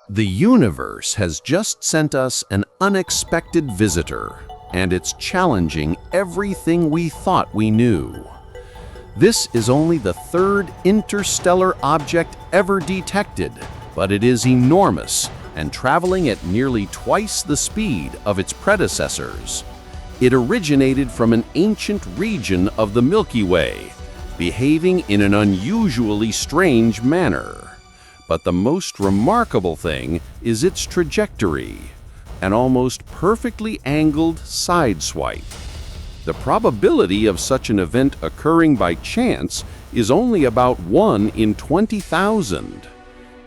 The universe has just sent us an unexpected visitor, and it's challenging everything we thought we knew. This is only the third interstellar object ever detected, but it is enormous and traveling at nearly twice the speed of its predecessors. It originated from an ancient region of the Milky Way, behaving in an unusually strange manner. But the most remarkable thing is its trajectory, an almost perfectly angled sideswipe. The probability of such an event occurring by chance is only about 1 in 20,000.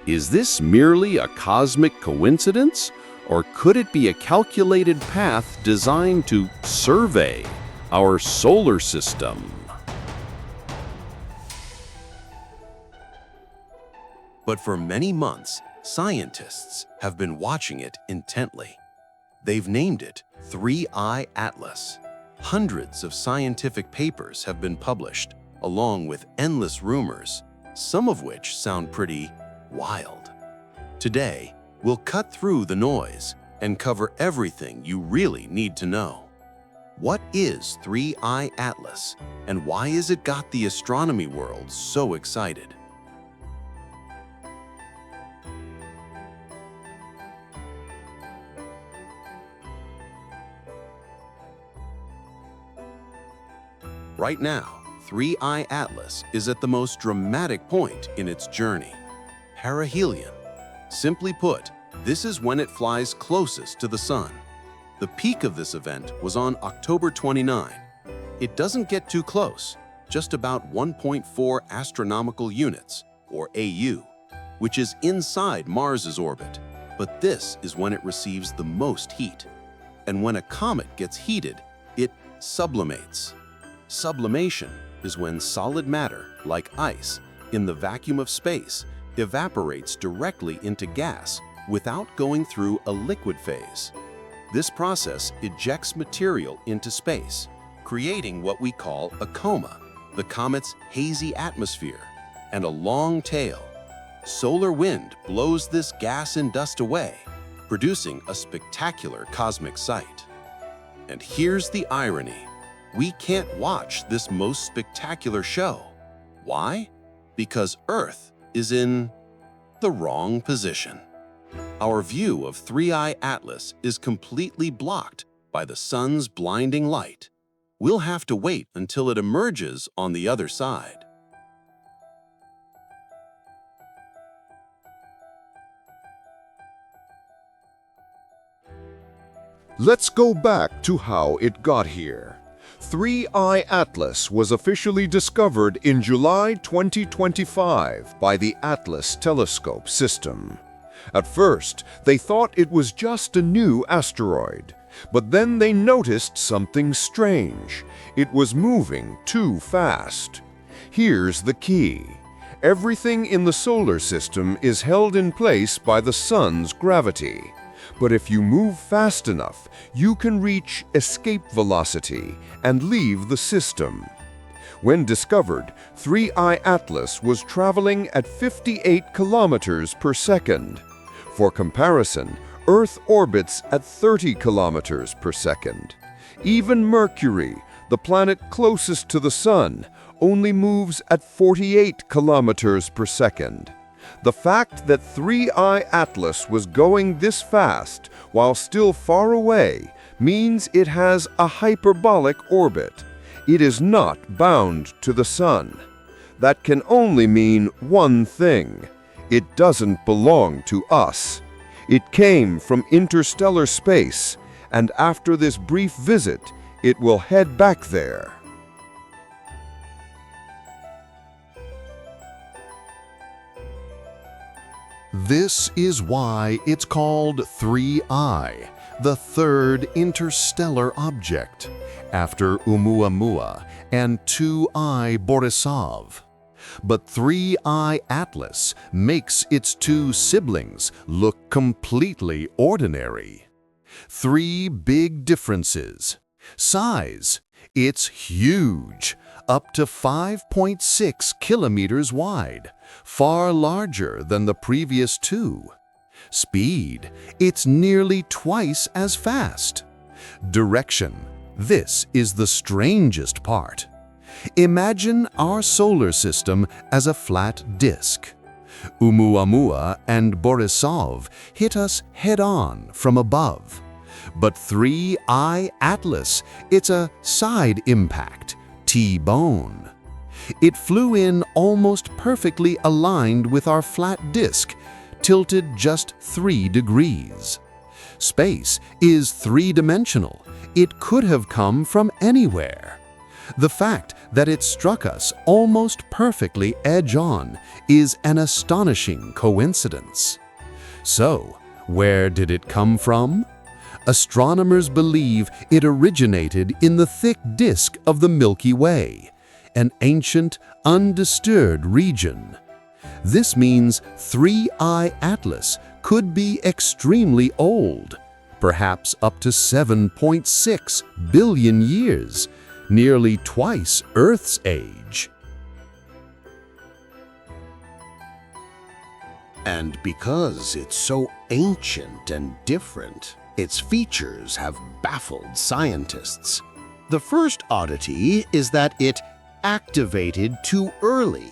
Is this merely a cosmic coincidence, or could it be a calculated path designed to survey our solar system? But for many months, scientists have been watching it intently. They've named it 3I Atlas. Hundreds of scientific papers have been published, along with endless rumors, some of which sound pretty wild. Today, we'll cut through the noise and cover everything you really need to know. What is 3I Atlas, and why has it got the astronomy world so excited? Right now, 3I Atlas is at the most dramatic point in its journey, perihelion. Simply put, this is when it flies closest to the Sun. The peak of this event was on October 29. It doesn't get too close, just about 1.4 astronomical units, or AU, which is inside Mars's orbit. But this is when it receives the most heat. And when a comet gets heated, it sublimates. Sublimation is when solid matter, like ice, in the vacuum of space, evaporates directly into gas without going through a liquid phase. This process ejects material into space, creating what we call a coma, the comet's hazy atmosphere, and a long tail. Solar wind blows this gas and dust away, producing a spectacular cosmic sight. And here's the irony. We can't watch this most spectacular show. Why? Because Earth is in the wrong position. Our view of 3I Atlas is completely blocked by the sun's blinding light. We'll have to wait until it emerges on the other side. Let's go back to how it got here. 3I Atlas was officially discovered in July 2025 by the Atlas telescope system. At first, they thought it was just a new asteroid, but then they noticed something strange. It was moving too fast. Here's the key. Everything in the solar system is held in place by the sun's gravity. But if you move fast enough, you can reach escape velocity and leave the system. When discovered, 3I Atlas was traveling at 58 kilometers per second. For comparison, Earth orbits at 30 kilometers per second. Even Mercury, the planet closest to the Sun, only moves at 48 kilometers per second. The fact that 3I Atlas was going this fast while still far away means it has a hyperbolic orbit. It is not bound to the Sun. That can only mean one thing. It doesn't belong to us. It came from interstellar space, and after this brief visit, it will head back there. This is why it's called 3I, the third interstellar object, after Oumuamua and 2I Borisov. But 3I Atlas makes its two siblings look completely ordinary. Three big differences. Size. It's huge, up to 5.6 kilometers wide, far larger than the previous two. Speed, it's nearly twice as fast. Direction, this is the strangest part. Imagine our solar system as a flat disk. Oumuamua and Borisov hit us head-on from above. But 3I Atlas, it's a side impact, T-bone. It flew in almost perfectly aligned with our flat disk, tilted just 3 degrees. Space is three-dimensional. It could have come from anywhere. The fact that it struck us almost perfectly edge-on is an astonishing coincidence. So, where did it come from? Astronomers believe it originated in the thick disk of the Milky Way, an ancient, undisturbed region. This means 3I Atlas could be extremely old, perhaps up to 7.6 billion years, nearly twice Earth's age. And because it's so ancient and different, its features have baffled scientists. The first oddity is that it activated too early.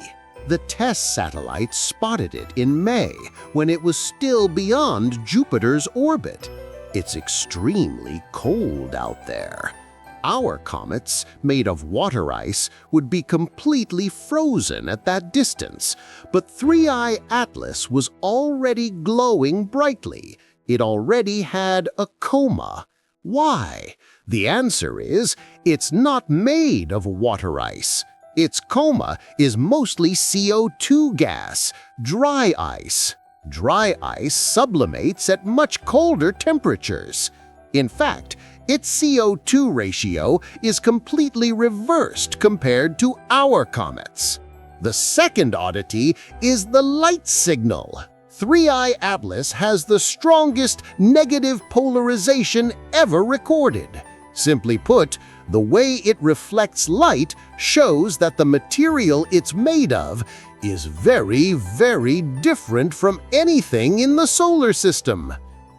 The TESS satellite spotted it in May when it was still beyond Jupiter's orbit. It's extremely cold out there. Our comets, made of water ice, would be completely frozen at that distance, but 3I Atlas was already glowing brightly. It already had a coma. Why? The answer is, it's not made of water ice. Its coma is mostly CO2 gas, dry ice. Dry ice sublimates at much colder temperatures. In fact, its CO2 ratio is completely reversed compared to our comets. The second oddity is the light signal. 3I Atlas has the strongest negative polarization ever recorded. Simply put, the way it reflects light shows that the material it's made of is very, very different from anything in the solar system.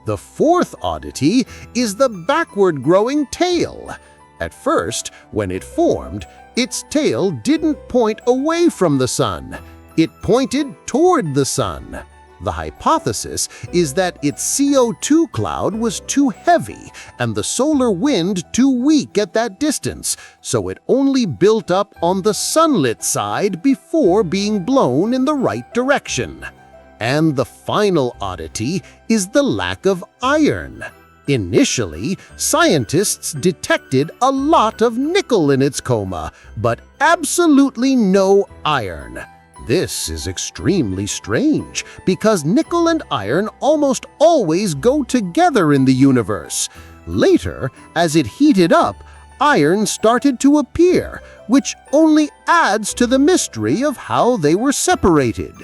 The fourth oddity is the backward-growing tail. At first, when it formed, its tail didn't point away from the sun. It pointed toward the sun. The hypothesis is that its CO2 cloud was too heavy and the solar wind too weak at that distance, so it only built up on the sunlit side before being blown in the right direction. And the final oddity is the lack of iron. Initially, scientists detected a lot of nickel in its coma, but absolutely no iron. This is extremely strange because nickel and iron almost always go together in the universe. Later, as it heated up, iron started to appear, which only adds to the mystery of how they were separated.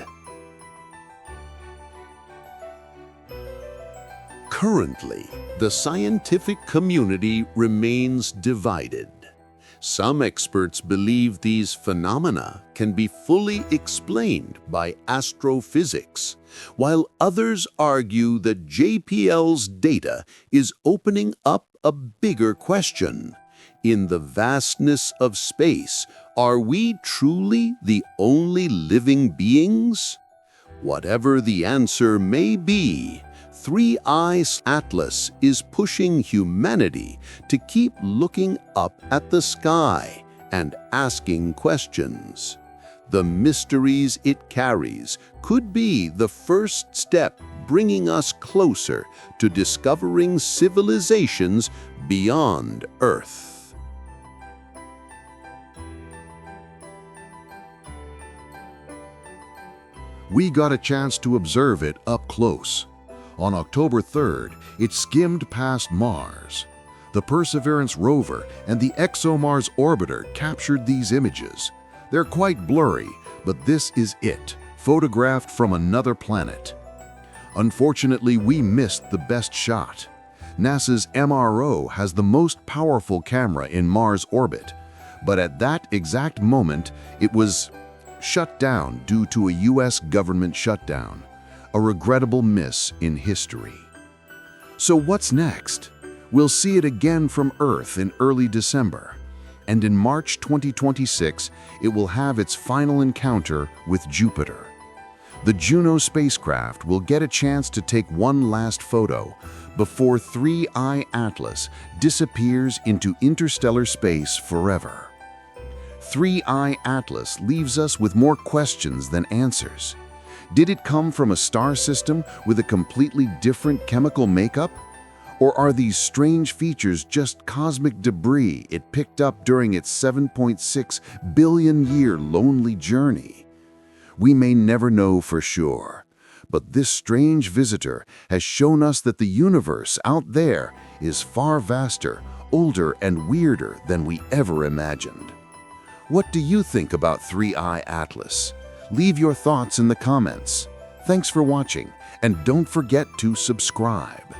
Currently, the scientific community remains divided. Some experts believe these phenomena can be fully explained by astrophysics, while others argue that JPL's data is opening up a bigger question. In the vastness of space, are we truly the only living beings? Whatever the answer may be, 3I Atlas is pushing humanity to keep looking up at the sky and asking questions. The mysteries it carries could be the first step bringing us closer to discovering civilizations beyond Earth. We got a chance to observe it up close. On October 3rd, it skimmed past Mars. The Perseverance rover and the ExoMars orbiter captured these images. They're quite blurry, but this is it, photographed from another planet. Unfortunately, we missed the best shot. NASA's MRO has the most powerful camera in Mars orbit, but at that exact moment, it was shut down due to a US government shutdown. a regrettable miss in history. So what's next? We'll see it again from Earth in early December, and in March 2026, it will have its final encounter with Jupiter. The Juno spacecraft will get a chance to take one last photo before 3I Atlas disappears into interstellar space forever. 3I Atlas leaves us with more questions than answers. Did it come from a star system with a completely different chemical makeup? Or are these strange features just cosmic debris it picked up during its 7.6 billion-year lonely journey? We may never know for sure, but this strange visitor has shown us that the universe out there is far vaster, older, and weirder than we ever imagined. What do you think about 3I Atlas? Leave your thoughts in the comments. Thanks for watching, and don't forget to subscribe.